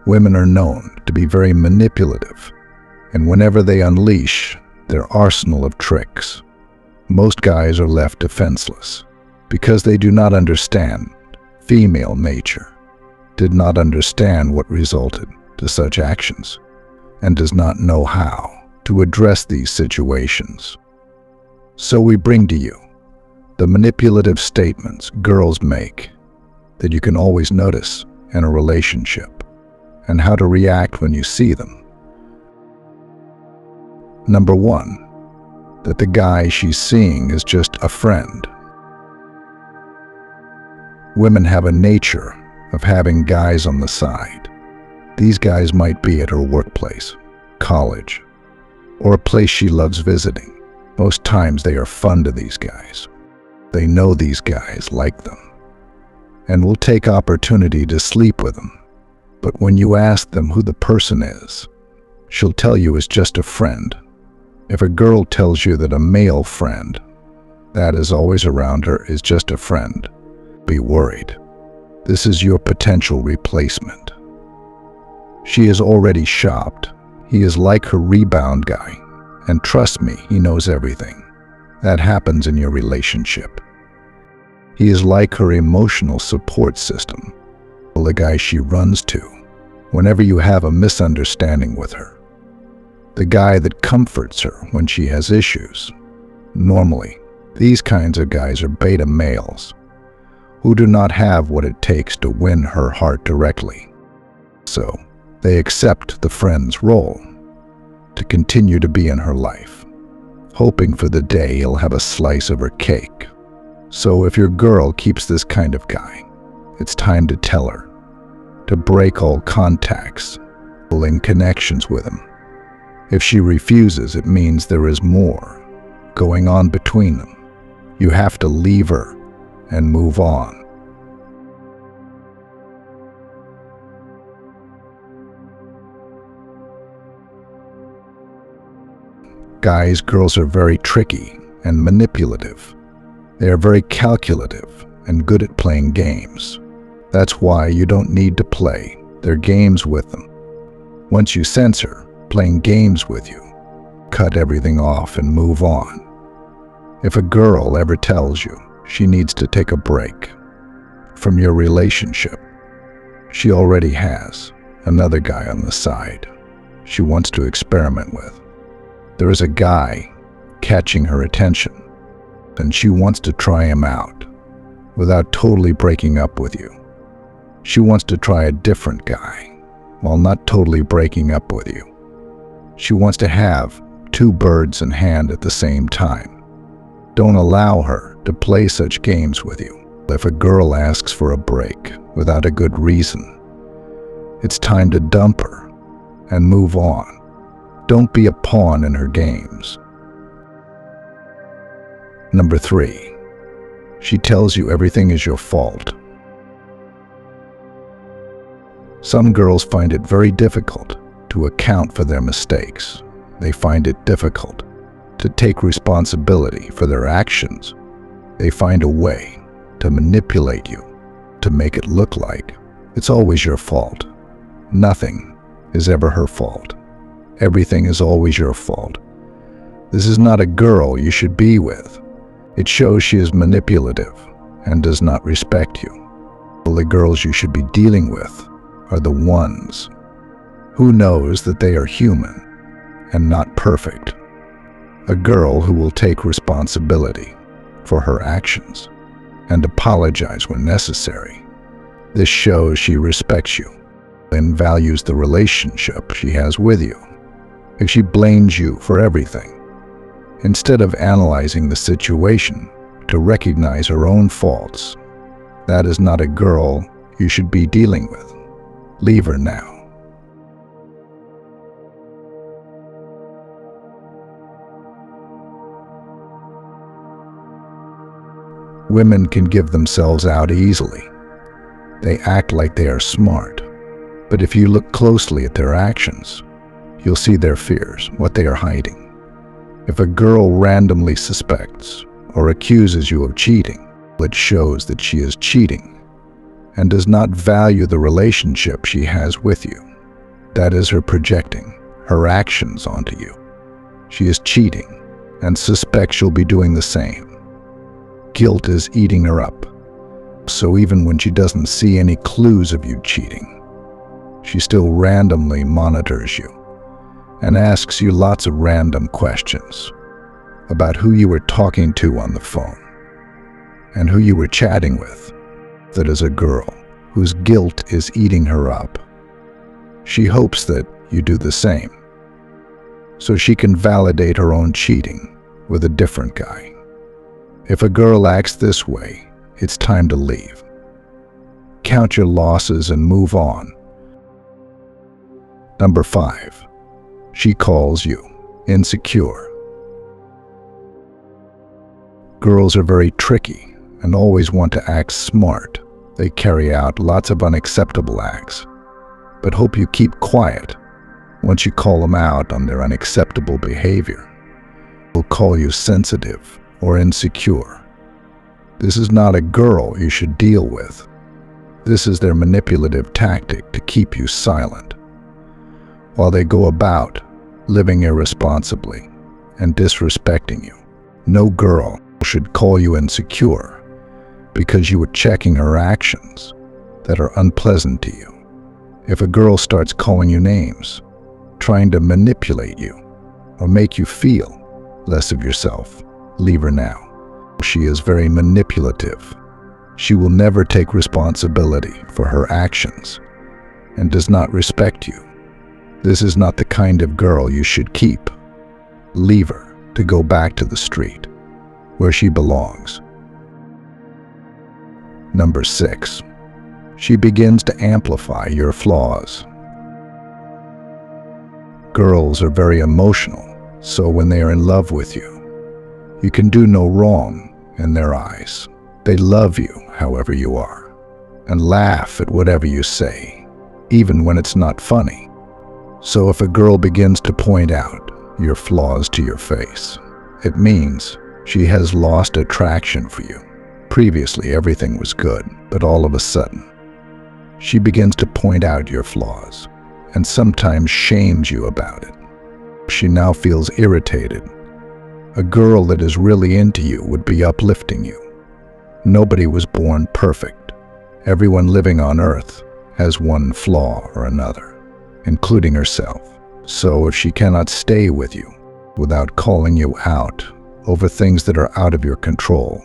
Women are known to be very manipulative, and whenever they unleash their arsenal of tricks, most guys are left defenseless because they do not understand female nature, did not understand what resulted to such actions, and does not know how to address these situations. So we bring to you the manipulative statements girls make that you can always notice in a relationship and how to react when you see them. Number 1, that the guy she's seeing is just a friend. Women have a nature of having guys on the side. These guys might be at her workplace, college, or a place she loves visiting. Most times they are fun to these guys. They know these guys like them and will take opportunity to sleep with them. But when you ask them who the person is, she'll tell you it's just a friend. If a girl tells you that a male friend that is always around her is just a friend, be worried. This is your potential replacement. She is already shopped. He is like her rebound guy, and trust me, he knows everything that happens in your relationship. He is like her emotional support system, the guy she runs to whenever you have a misunderstanding with her, the guy that comforts her when she has issues. Normally, these kinds of guys are beta males who do not have what it takes to win her heart directly. So, they accept the friend's role to continue to be in her life, hoping for the day he'll have a slice of her cake. So if your girl keeps this kind of guy, it's time to tell her to break all contacts, pulling connections with him. If she refuses, it means there is more going on between them. You have to leave her and move on. Guys, girls are very tricky and manipulative. They are very calculative and good at playing games. That's why you don't need to play their games with them. Once you sense her playing games with you, cut everything off and move on. If a girl ever tells you she needs to take a break from your relationship, she already has another guy on the side she wants to experiment with. There is a guy catching her attention, and she wants to try him out without totally breaking up with you. She wants to try a different guy while not totally breaking up with you. She wants to have two birds in hand at the same time. Don't allow her to play such games with you. If a girl asks for a break without a good reason, it's time to dump her and move on. Don't be a pawn in her games. Number 3, she tells you everything is your fault. Some girls find it very difficult to account for their mistakes. They find it difficult to take responsibility for their actions. They find a way to manipulate you, to make it look like it's always your fault. Nothing is ever her fault. Everything is always your fault. This is not a girl you should be with. It shows she is manipulative and does not respect you. The girls you should be dealing with are the ones who knows that they are human and not perfect. A girl who will take responsibility for her actions and apologize when necessary. This shows she respects you and values the relationship she has with you. If she blames you for everything, instead of analyzing the situation to recognize her own faults, that is not a girl you should be dealing with. Leave her now. Women can give themselves out easily. They act like they are smart, but if you look closely at their actions, you'll see their fears, what they are hiding. If a girl randomly suspects or accuses you of cheating, it shows that she is cheating and does not value the relationship she has with you. That is her projecting her actions onto you. She is cheating and suspects she'll be doing the same. Guilt is eating her up. So even when she doesn't see any clues of you cheating, she still randomly monitors you and asks you lots of random questions about who you were talking to on the phone and who you were chatting with. That is a girl whose guilt is eating her up. She hopes that you do the same, so she can validate her own cheating with a different guy. If a girl acts this way, it's time to leave. Count your losses and move on. Number 5. She calls you insecure. Girls are very tricky and always want to act smart. They carry out lots of unacceptable acts, but hope you keep quiet once you call them out on their unacceptable behavior. They'll call you sensitive or insecure. This is not a girl you should deal with. This is their manipulative tactic to keep you silent, while they go about living irresponsibly and disrespecting you. No girl should call you insecure because you were checking her actions that are unpleasant to you. If a girl starts calling you names, trying to manipulate you, or make you feel less of yourself, leave her now. She is very manipulative. She will never take responsibility for her actions and does not respect you. This is not the kind of girl you should keep. Leave her to go back to the street where she belongs. Number 6. She begins to amplify your flaws. Girls are very emotional, so when they are in love with you, you can do no wrong in their eyes. They love you however you are and laugh at whatever you say, even when it's not funny. So if a girl begins to point out your flaws to your face, it means she has lost attraction for you. Previously, everything was good, but all of a sudden, she begins to point out your flaws and sometimes shames you about it. She now feels irritated. A girl that is really into you would be uplifting you. Nobody was born perfect. Everyone living on Earth has one flaw or another, including herself. So if she cannot stay with you without calling you out over things that are out of your control,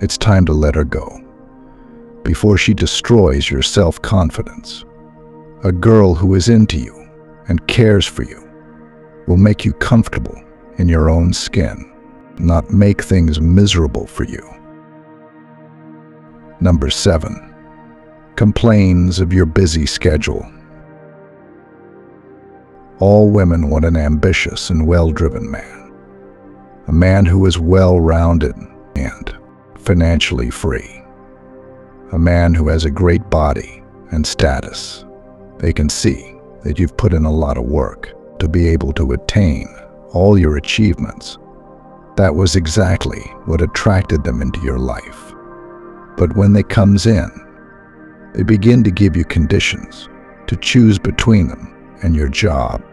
it's time to let her go before she destroys your self-confidence. A girl who is into you and cares for you will make you comfortable in your own skin, not make things miserable for you. Number 7. Complains of your busy schedule. All women want an ambitious and well-driven man, a man who is well-rounded and financially free, a man who has a great body and status. They can see that you've put in a lot of work to be able to attain all your achievements. That was exactly what attracted them into your life. But when they comes in, they begin to give you conditions to choose between them and your job.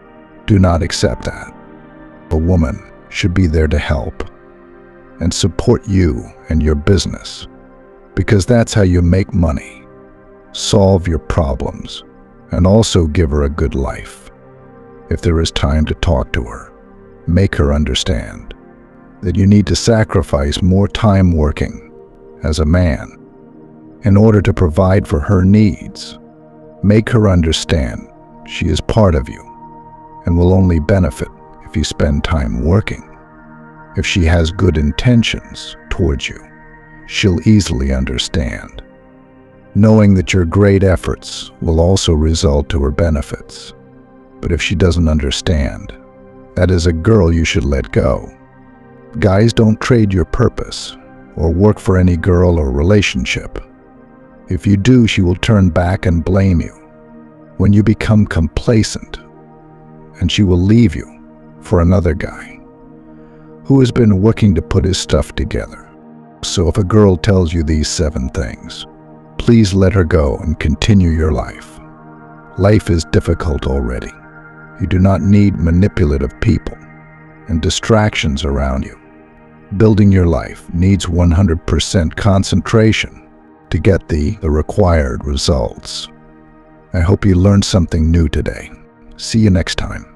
Do not accept that. A woman should be there to help and support you and your business, because that's how you make money, solve your problems, and also give her a good life. If there is time to talk to her, make her understand that you need to sacrifice more time working as a man in order to provide for her needs. Make her understand she is part of you and will only benefit if you spend time working. If she has good intentions towards you, she'll easily understand, knowing that your great efforts will also result to her benefits. But if she doesn't understand, that is a girl you should let go. Guys don't trade your purpose or work for any girl or relationship. If you do, she will turn back and blame you when you become complacent, and she will leave you for another guy who has been working to put his stuff together. So if a girl tells you these 7 things, please let her go and continue your life. Life is difficult already. You do not need manipulative people and distractions around you. Building your life needs 100% concentration to get the required results. I hope you learned something new today. See you next time.